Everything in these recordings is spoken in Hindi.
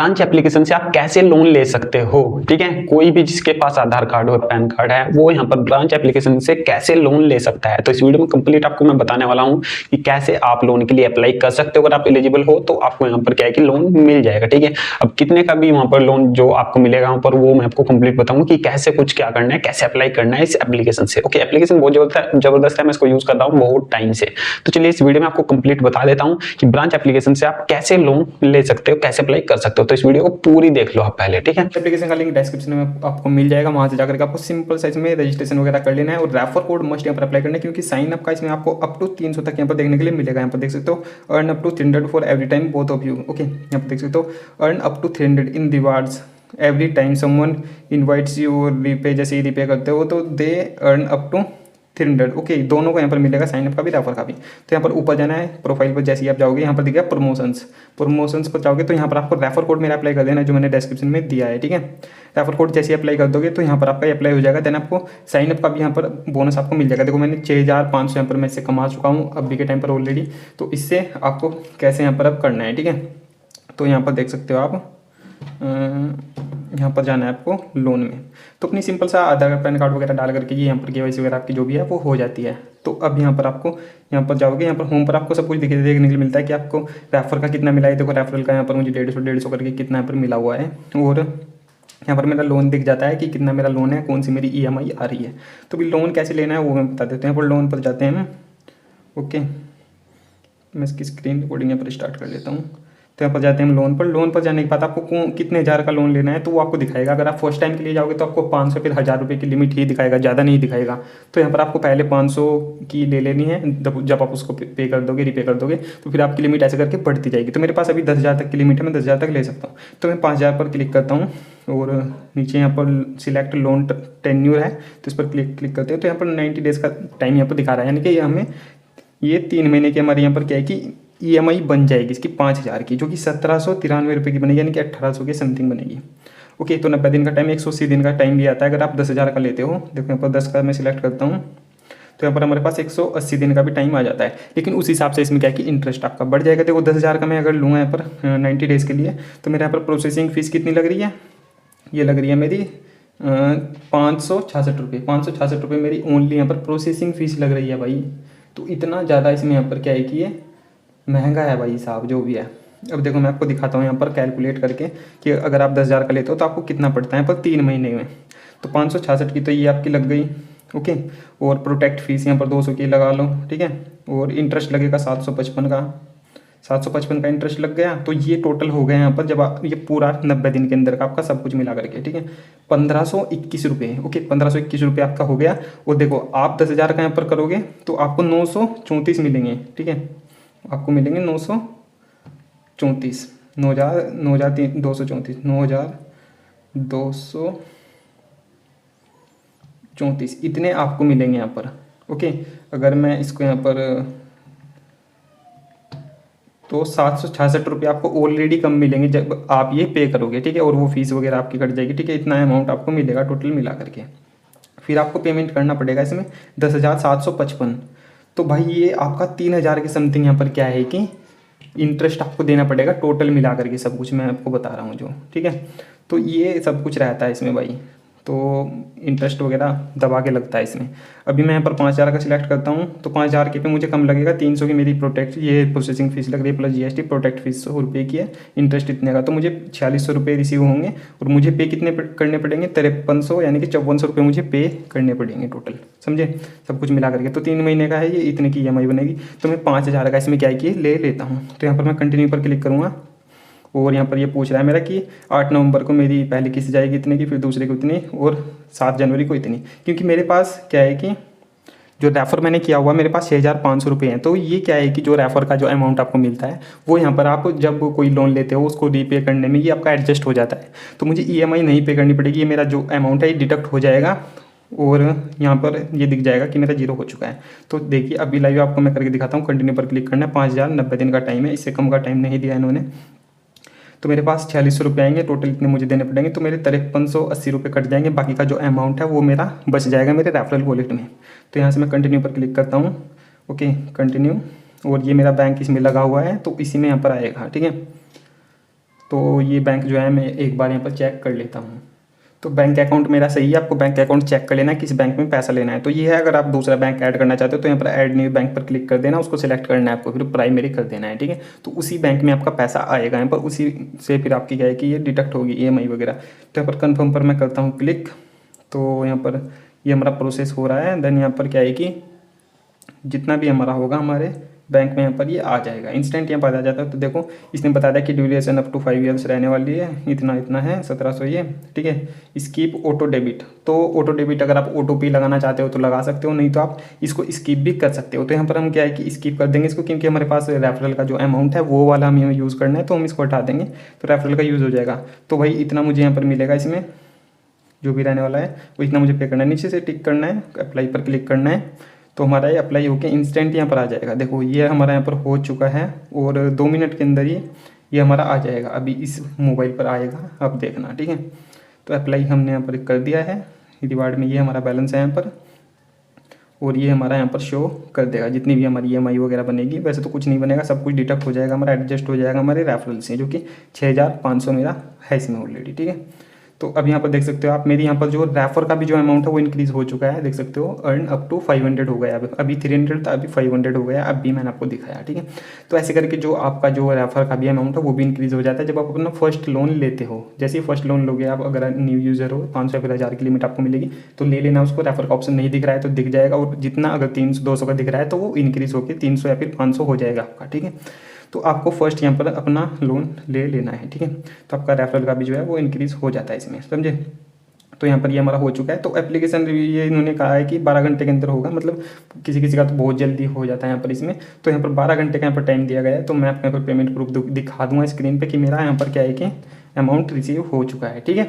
ब्रांच एप्लीकेशन से आप कैसे लोन ले सकते हो। ठीक है, कोई भी जिसके पास आधार कार्ड और पैन कार्ड है वो यहाँ पर ब्रांच एप्लीकेशन से कैसे लोन ले सकता है। तो इस वीडियो में कंप्लीट आपको मैं बताने वाला हूँ कि कैसे आप लोन के लिए अप्लाई कर सकते हो। अगर आप एलिजिबल हो तो आपको यहाँ पर क्या है कि लोन मिल जाएगा। ठीक है, अब कितने का भी वहां पर लोन जो आपको मिलेगा वहां पर वो मैं आपको कंप्लीट बताऊंगा कि कैसे कुछ क्या करना है, कैसे अप्लाई करना है इस एप्लीकेशन से। ओके, एप्लीकेशन बहुत जबरदस्त है, मैं इसको यूज कर रहा हूँ बहुत टाइम से। तो चलिए इस वीडियो में आपको कंप्लीट बता देता हूँ कि ब्रांच एप्लीकेशन से आप कैसे लोन ले सकते हो, कैसे अप्लाई कर सकते हो। तो इस वीडियो को पूरी देख लो आप पहले। ठीक है, एप्लीकेशन का लिंक डिस्क्रिप्शन में आपको मिल जाएगा, वहां से जाकर के आपको सिंपल साइज में रजिस्ट्रेशन वगैरह कर लेना है और रेफर कोड मस्ट यहाँ पर अप्लाई करना है, क्योंकि साइन अप का इसमें आपको अप टू 300 तक यहाँ पर देखने के लिए मिलेगा। यहाँ पर देख सकते हो earn up to 300 for every time both of you. Okay, यहाँ पर देख सकते हो earn up to 300 in rewards every time someone invites you और रीपे, जैसे ही रीपे करते हो तो they earn up to 300। Okay, दोनों को यहाँ पर मिलेगा, साइनअप का भी रेफर का भी। तो यहाँ पर ऊपर जाना है, प्रोफाइल पर जैसे ही आप जाओगे यहाँ पर दिखेगा प्रमोशंस पर जाओगे तो यहाँ पर आपको रेफर कोड मेरा अप्लाई कर देना है जो मैंने डिस्क्रिप्शन में दिया है। ठीक है, रेफर कोड जैसे ही अप्लाई कर दोगे तो यहाँ पर आपका अप्लाई हो जाएगा। देन आपको साइनअप का भी यहाँ पर बोनस आपको मिल जाएगा। देखो मैंने 6500 यहाँ पर मैं इससे कमा चुका हूँ अभी के टाइम पर ऑलरेडी। तो इससे आपको कैसे यहाँ पर अब करना है। ठीक है, तो यहाँ पर देख सकते हो आप, यहाँ पर जाना है आपको लोन में। तो अपनी सिंपल सा आधार कार्ड पैन कार्ड वगैरह डाल करके ये यहाँ पर केवाईसी वगैरह आपकी जो भी है वो हो जाती है। तो अब यहाँ पर आपको यहाँ पर जाओगे, यहाँ पर होम पर आपको सब कुछ देखने के लिए मिलता है कि आपको रेफर का कितना मिला है। देखो रेफरल का यहाँ पर मुझे 150 करके कितना यहाँ पर मिला हुआ है और यहाँ पर मेरा लोन दिख जाता है कि कितना मेरा लोन है, कौन सी मेरी EMI आ रही है। तो भी लोन कैसे लेना है वो मैं बता देते हैं। यहाँ पर लोन पर जाते हैं हम। ओके, मैं इसकी स्क्रीन रिकॉर्डिंग यहाँ पर स्टार्ट कर लेता हूँ। तो यहाँ पर जाते हैं हम लोन पर। लोन पर जाने के बाद आपको कितने हज़ार का लोन लेना है तो वो आपको दिखाएगा। अगर आप फर्स्ट टाइम के लिए जाओगे तो आपको 500 फिर 1000 रुपये की लिमिट ही दिखाएगा, ज़्यादा नहीं दिखाएगा। तो यहाँ पर आपको पहले 500 की ले लेनी है। जब आप उसको पे कर दोगे, रीपे कर दोगे तो फिर आपकी लिमिट ऐसे करके बढ़ती जाएगी। तो मेरे पास अभी 10,000 तक की लिमिट है, मैं 10,000 तक ले सकता हूँ। तो मैं 5,000 पर क्लिक करता हूँ और नीचे यहाँ पर सिलेक्ट लोन टेन्यूर है तो इस पर क्लिक करते हैं। तो यहाँ पर 90 डेज़ का टाइम यहाँ पर दिखा रहा है, यानी कि हमें ये 3 महीने की हमारे यहाँ पर क्या है कि EMI बन जाएगी इसकी 5,000 की, जो कि 1793 रुपये की बनेगी, यानी कि 1800 के समथिंग बनेगी। ओके, तो 90 दिन का टाइम, 180 दिन का टाइम भी आता है अगर आप 10,000 का लेते हो। देखो यहाँ पर 10 का मैं सिलेक्ट करता हूँ तो यहाँ पर हमारे पास 180 दिन का भी टाइम आ जाता है। लेकिन उस हिसाब से इसमें क्या है कि इंटरेस्ट आपका बढ़ जाएगा। देखो 10,000 का मैं अगर लूँगा यहाँ पर 90 डेज़ के लिए तो मेरे यहाँ पर प्रोसेसिंग फ़ीस कितनी लग रही है, ये लग रही है मेरी 566 रुपये। 566 रुपये मेरी ओनली यहाँ पर प्रोसेसिंग फ़ीस लग रही है भाई। तो इतना ज़्यादा इसमें यहाँ पर क्या है कि ये महंगा है भाई साहब जो भी है। अब देखो मैं आपको दिखाता हूँ यहाँ पर कैलकुलेट करके कि अगर आप 10,000 का लेते हो तो आपको कितना पड़ता है यहाँ पर 3 महीने में। तो 566 की तो ये आपकी लग गई। ओके, और प्रोटेक्ट फीस यहाँ पर 200 की लगा लो। ठीक है, और इंटरेस्ट लगेगा 755 का इंटरेस्ट लग गया। तो ये टोटल हो गया यहाँ पर जब आप ये पूरा 90 दिन के अंदर का आपका सब कुछ मिला करके। ठीक है, 1521 रुपये। ओके, 1521 रुपये आपका हो गया। और देखो आप 10,000 का यहाँ पर करोगे तो आपको 934 मिलेंगे। ठीक है, आपको मिलेंगे 934, 9,234 इतने आपको मिलेंगे यहाँ पर। ओके, अगर मैं इसको यहाँ पर तो 766 रुपये आपको ऑलरेडी कम मिलेंगे जब आप ये पे करोगे। ठीक है, और वो फीस वगैरह आपकी कट जाएगी। ठीक है, इतना अमाउंट आपको मिलेगा टोटल मिला करके। फिर आपको पेमेंट करना पड़ेगा इसमें 10,755। तो भाई ये आपका 3,000 के समथिंग यहाँ पर क्या है कि इंटरेस्ट आपको देना पड़ेगा टोटल मिला करके, सब कुछ मैं आपको बता रहा हूँ जो। ठीक है, तो ये सब कुछ रहता है इसमें भाई। तो इंटरेस्ट वगैरह दबा के लगता है इसमें। अभी मैं यहाँ पर 5,000 का सिलेक्ट करता हूँ तो 5,000 के पे मुझे कम लगेगा। 300 की मेरी प्रोटेक्ट ये प्रोसेसिंग फीस लग रही है प्लस GST। प्रोटेक्ट फीस 100 रुपये की है, इंटरेस्ट इतने का। तो मुझे 4600 रुपये रिसीव होंगे और मुझे पे कितने करने पड़ेंगे, 5300 यानी कि 5400 रुपये मुझे पे करने पड़ेंगे टोटल। समझे, सब कुछ मिला करके। तो 3 महीने का है ये, इतने की EMI बनेगी। तो मैं 5,000 का इसमें क्या है कि ले लेता हूँ। तो यहाँ पर मैं कंटिन्यू पर क्लिक करूँगा और यहाँ पर ये पूछ रहा है मेरा कि 8 नवंबर को मेरी पहली किस्त जाएगी इतने की, फिर दूसरे को इतनी और 7 जनवरी को इतनी। क्योंकि मेरे पास क्या है कि जो रेफ़र मैंने किया हुआ मेरे पास 6,500 रुपये हैं। तो ये क्या है कि जो रेफ़र का जो अमाउंट आपको मिलता है वो यहाँ पर आप जब कोई लोन लेते हो उसको रीपे करने में ये आपका एडजस्ट हो जाता है। तो मुझे EMI नहीं पे करनी पड़ेगी, ये मेरा जो अमाउंट है ये डिडक्ट हो जाएगा और यहाँ पर ये दिख जाएगा कि मेरा 0 हो चुका है। तो देखिए अभी लाइव आपको मैं करके दिखाता हूँ। कंटिन्यू पर क्लिक करना है। 5,000 90 दिन का टाइम है, इससे कम का टाइम नहीं दिया इन्होंने। तो मेरे पास 4600 रुपये आएंगे, टोटल इतने मुझे देने पड़ेंगे। तो मेरे 5380 रुपये कट जाएंगे, बाकी का जो अमाउंट है वो मेरा बच जाएगा मेरे रेफरल वॉलेट में। तो यहाँ से मैं कंटिन्यू पर क्लिक करता हूँ। ओके, कंटिन्यू, और ये मेरा बैंक इसमें लगा हुआ है तो इसी में यहाँ पर आएगा। ठीक है, तो ये बैंक जो है मैं एक बार यहाँ पर चेक कर लेता हूँ। तो बैंक अकाउंट मेरा सही है, आपको बैंक अकाउंट चेक कर लेना है किस बैंक में पैसा लेना है। तो ये है, अगर आप दूसरा बैंक ऐड करना चाहते हो तो यहाँ पर ऐड न्यू बैंक पर क्लिक कर देना, उसको सिलेक्ट करना है आपको, फिर प्राइमरी कर देना है, ठीक है। तो उसी बैंक में आपका पैसा आएगा यहाँ पर, उसी से फिर आपकी क्या है कि ये डिडक्ट होगी EMI वगैरह। तो यहाँ पर कन्फर्म पर मैं करता हूँ क्लिक। तो यहाँ पर ये हमारा प्रोसेस हो रहा है। देन यहाँ पर क्या है कि जितना भी हमारा होगा हमारे बैंक में यहाँ पर ये आ जाएगा, इंस्टेंट यहाँ पर आ जाता है। तो देखो इसने बता दिया कि ड्यूरेशन अप टू 5 ईयर्स रहने वाली है, इतना है 1700 ये, ठीक है। स्किप ऑटो डेबिट, तो ऑटो डेबिट अगर आप ऑटो पे लगाना चाहते हो तो लगा सकते हो, नहीं तो आप इसको स्किप भी कर सकते हो। तो यहाँ पर हम क्या है कि स्किप कर देंगे इसको, क्योंकि हमारे पास रेफरल का जो अमाउंट है वो वाला हमें यूज़ करना है, तो हम इसको हटा देंगे, तो रेफरल का यूज़ हो जाएगा। तो भाई इतना मुझे यहाँ पर मिलेगा, इसमें जो भी रहने वाला है वो इतना मुझे पे करना है। नीचे से टिक करना है, अप्लाई पर क्लिक करना है, तो हमारा ये अप्लाई होकर इंस्टेंट यहाँ पर आ जाएगा। देखो ये हमारा यहाँ पर हो चुका है और 2 मिनट के अंदर ही ये हमारा आ जाएगा। अभी इस मोबाइल पर आएगा, अब देखना, ठीक है। तो अप्लाई हमने यहाँ पर कर दिया है, रिवार्ड में ये हमारा बैलेंस है यहाँ पर, और ये हमारा यहाँ पर शो कर देगा जितनी भी हमारी EMI वगैरह बनेगी। वैसे तो कुछ नहीं बनेगा, सब कुछ डिडक्ट हो जाएगा हमारा, एडजस्ट हो जाएगा हमारे रेफरल से, जो कि 6500 मेरा है इसमें ऑलरेडी, ठीक है। तो अब यहाँ पर देख सकते हो आप, मेरी यहाँ पर जो रेफर का भी जो अमाउंट है वो इंक्रीज हो चुका है, देख सकते हो, अर्न अप टू 500 हो गया। अभी 300 था, अभी 500 हो गया, अभी मैंने आपको दिखाया, ठीक है। तो ऐसे करके जो आपका जो रेफर का भी अमाउंट है वो भी इंक्रीज हो जाता है जब आप अपना फर्स्ट लोन लेते हो। जैसे ही फर्स्ट लोन लोगे आप, अगर न्यू यूज़र हो, 500 या फिर 1000 की लिमिट आपको मिलेगी, तो ले लेना उसको। रेफर का ऑप्शन नहीं दिख रहा है तो दिख जाएगा, और जितना अगर 300 200 का दिख रहा है तो वो इंक्रीज होकर 300 या फिर 500 हो जाएगा आपका, ठीक है। तो आपको फर्स्ट यहाँ पर अपना लोन ले लेना है, ठीक है। तो आपका रेफरल का भी जो है वो इंक्रीज हो जाता है इसमें, समझे। तो यहाँ पर ये हमारा हो चुका है। तो एप्लीकेशन ये इन्होंने कहा है कि 12 घंटे के अंदर होगा, मतलब किसी किसी का तो बहुत जल्दी हो जाता है यहाँ पर इसमें। तो यहाँ पर 12 घंटे का यहाँ पर टाइम दिया गया है। तो मैं आपको यहाँ पर पेमेंट प्रूफ दिखा दूंगा स्क्रीन पे कि मेरा यहाँ पर क्या है कि अमाउंट रिसीव हो चुका है, ठीक है।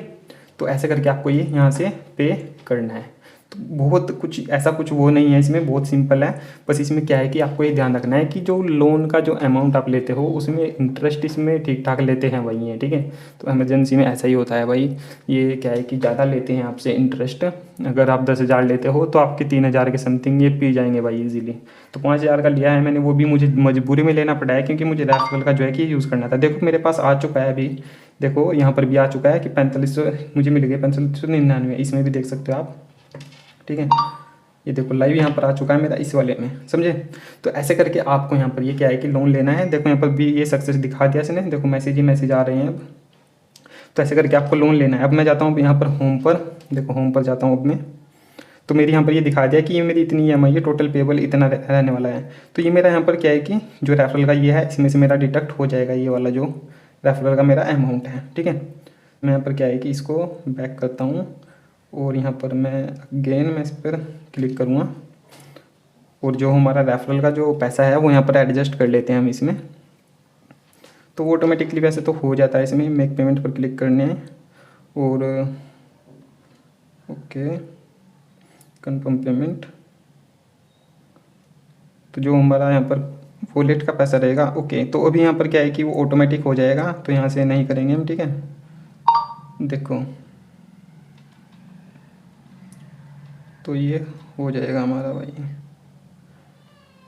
तो ऐसे करके आपको ये यहाँ से पे करना है। तो बहुत कुछ ऐसा कुछ वो नहीं है इसमें, बहुत सिंपल है। बस इसमें क्या है कि आपको ये ध्यान रखना है कि जो लोन का जो अमाउंट आप लेते हो उसमें इंटरेस्ट इसमें ठीक ठाक लेते हैं वही है, ठीक है। तो इमरजेंसी में ऐसा ही होता है भाई, ये क्या है कि ज़्यादा लेते हैं आपसे इंटरेस्ट। अगर आप 10,000 लेते हो तो आपके 3,000 के समथिंग ये पी जाएंगे भाई इजीली। तो 5,000 का लिया है मैंने, वो भी मुझे मजबूरी में लेना पड़ा है क्योंकि मुझे रेफरल का जो है कि यूज़ करना था। देखो मेरे पास आ चुका है अभी, देखो यहाँ पर भी आ चुका है कि 4500 मुझे मिल गए, 4599, इसमें भी देख सकते हो आप, ठीक है। ये देखो लाइव यहाँ पर आ चुका है मेरा इस वाले में, समझे। तो ऐसे करके आपको यहाँ पर ये क्या है कि लोन लेना है। देखो यहाँ पर भी ये सक्सेस दिखा दिया इसने, देखो मैसेज ही मैसेज आ रहे हैं अब। तो ऐसे करके आपको लोन लेना है। अब मैं जाता हूँ यहाँ पर होम पर, देखो होम पर जाता हूँ अब मैं, तो मेरी यहाँ पर ये दिखा दिया कि ये मेरी इतनी EMI है, टोटल पेबल इतना रहने वाला है। तो ये मेरा यहाँ पर क्या है कि जो रेफरल का ये है इसमें से मेरा डिडक्ट हो जाएगा ये वाला जो रेफरल का मेरा अमाउंट है, ठीक है। मैं यहाँ पर क्या है कि इसको बैक करता हूँ और यहाँ पर मैं अगेन मैं इस पर क्लिक करूँगा, और जो हमारा रेफरल का जो पैसा है वो यहाँ पर एडजस्ट कर लेते हैं हम इसमें। तो ऑटोमेटिकली वैसे तो हो जाता है इसमें, मेक पेमेंट पर क्लिक करने हैं और ओके कंफर्म पेमेंट। तो जो हमारा यहाँ पर वॉलेट का पैसा रहेगा, ओके। तो अभी यहाँ पर क्या है कि वो ऑटोमेटिक हो जाएगा, तो यहाँ से नहीं करेंगे हम, ठीक है। देखो तो ये हो जाएगा हमारा भाई।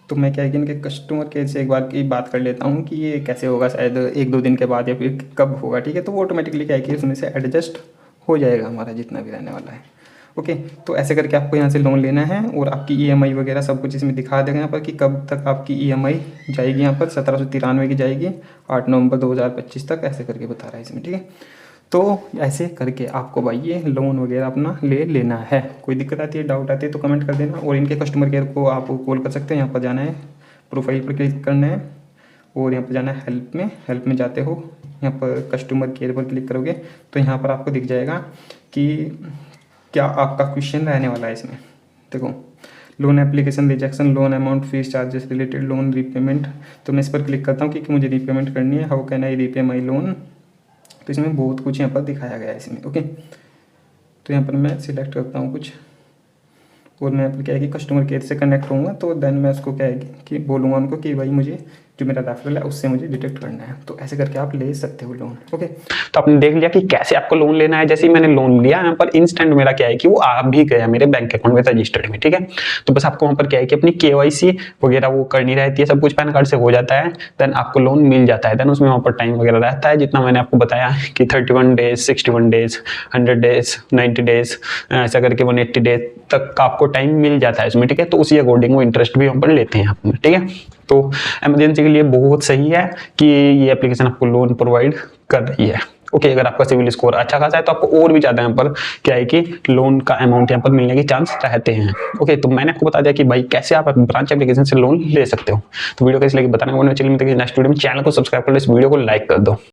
तो मैं क्या है कि इनके कस्टमर केयर से एक बार की बात कर लेता हूँ कि ये कैसे होगा, शायद 1-2 दिन के बाद या फिर कब होगा, ठीक है। तो वो ऑटोमेटिकली क्या है कि उसमें से एडजस्ट हो जाएगा हमारा जितना भी रहने वाला है, ओके। तो ऐसे करके आपको यहाँ से लोन लेना है और आपकी EMI वगैरह सब कुछ इसमें दिखा देगा यहाँ पर कि कब तक आपकी EMI जाएगी। यहाँ पर 1793 की जाएगी 8 नवंबर 2025 तक, ऐसे करके बता रहा है इसमें, ठीक है। तो ऐसे करके आपको भाई ये लोन वगैरह अपना ले लेना है। कोई दिक्कत आती है, डाउट आती है तो कमेंट कर देना, और इनके कस्टमर केयर को आप कॉल कर सकते हैं। यहाँ पर जाना है, प्रोफाइल पर क्लिक करना है और यहाँ पर जाना है हेल्प में जाते हो, यहाँ पर कस्टमर केयर पर क्लिक करोगे तो यहाँ पर आपको दिख जाएगा कि क्या आपका क्वेश्चन रहने वाला है इसमें। देखो loan application rejection, loan amount, fees charges related, loan repayment. तो मैं इस पर क्लिक करता हूँ क्योंकि मुझे रीपेमेंट करनी है। How can I repay my loan. तो इसमें बहुत कुछ यहाँ पर दिखाया गया है इसमें, ओके। तो यहाँ पर मैं सिलेक्ट करता हूँ कुछ, और मैं यहाँ पर क्या है कि कस्टमर केयर से कनेक्ट होऊंगा, तो देन मैं उसको क्या है कि बोलूँगा उनको कि भाई मुझे जो मेरा रेफरल है उससे मुझे डिटेक्ट करना है। तो ऐसे करके आप ले सकते हो लोन। ओके, तो आपने देख लिया कि कैसे आपको लोन लेना है। जैसे ही मैंने लोन लिया यहाँ पर इंस्टेंट मेरा क्या है कि वो आ भी गया मेरे बैंक अकाउंट में रजिस्टर्ड में, ठीक है। तो बस आपको वहाँ पर क्या है कि अपनी KYC वगैरह वो करनी रहती है, सब कुछ पैन कार्ड से हो जाता है, देन आपको लोन मिल जाता है। देन उसमें वहाँ पर टाइम वगैरह रहता है, जितना मैंने आपको बताया कि 31 डेज, 61 डेज, 100 डेज, 90 डेज, ऐसा करके 180 डेज तक का आपको टाइम मिल जाता है इसमें, ठीक है। तो उसी अकॉर्डिंग वो इंटरेस्ट भी वहाँ पर लेते हैं आपको, ठीक है। तो इमरजेंसी के लिए बहुत सही है कि ये एप्लीकेशन आपको लोन प्रोवाइड कर रही है। ओके, अगर आपका सिविल स्कोर अच्छा खासा है तो आपको और भी ज्यादा यहाँ पर क्या है कि लोन का अमाउंट यहाँ पर मिलने के चांस रहते हैं। ओके, तो मैंने आपको बता दिया कि भाई कैसे आप ब्रांच एप्लीकेशन से लोन ले सकते हो। तो वीडियो कैसे लगी बताना, चलिए मिलते हैं नेक्स्ट वीडियो में। चैनल को सब्सक्राइब कर लो, इस वीडियो को लाइक कर दो।